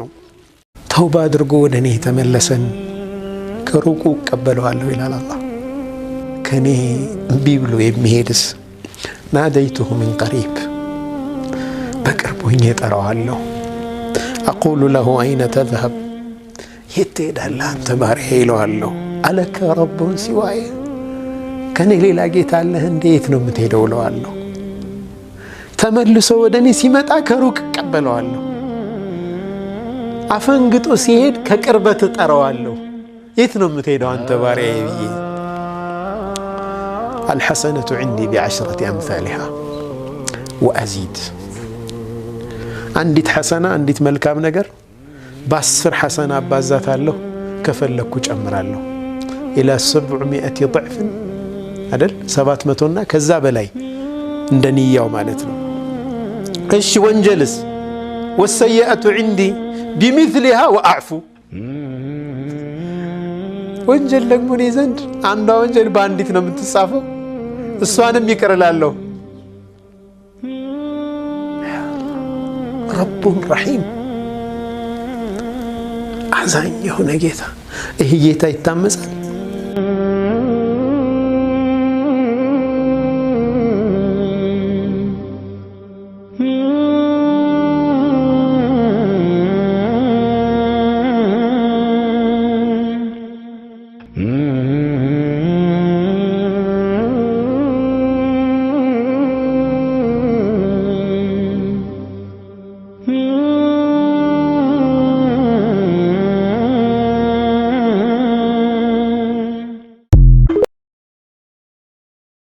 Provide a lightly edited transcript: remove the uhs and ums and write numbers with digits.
ነው። ተውባ አድርጎ ወደ እኔ ተመለሰን ከሩቁ እቀበለዋለሁ ይላል አላህ። ከኔ እምቢ ብሎ የሚሄድስ ናደይቱሁ ሚን ቀሪብ በቅርብ ሆኜ እጠራዋለሁ። አቁሉ ለሁ አይነ ተዝሀብ የት ትሄዳለህ አንተ ባሪያዬ ይለዋለሁ። አለከ ረቡን ሲዋየ ከኔ ሌላ ጌታ አለህ እንዴ? የት ነው የምትሄደው እለዋለሁ። ተመልሶ ወደ እኔ ሲመጣ ከሩቅ እቀበለዋለሁ። አፈንግጦ ሲሄድ ከቅርበት እጠራዋለሁ። የት ነው የምትሄደው አንተ ባሪያዬ ብዬ። አልሐሰነቱ ዐንዲ ቢዐሽረቲ አምሳሊሃ ወአዚድ። አንዲት ሐሰና አንዲት መልካም ነገር በ10 ሐሰና አባዛታለሁ፣ ከፈለኩ ጨምራለሁ። ኢላ 700 ضዕፍ አይደል 700ና ከዛ በላይ እንደ ንያው ማለት ነው። እሺ ወንጀልስ ወሰይአቱ ዐንዲ ቢሚስሊሃ ወአዕፉ። ወንጀል ደግሞ እኔ ዘንድ አንዷ ወንጀል በአንዲት ነው የምትጻፈው፣ እሷንም ይቅር እላለሁ። ረቡን ረሒም አዛኝ የሆነ ጌታ። ይህ ጌታ ይታመጻል?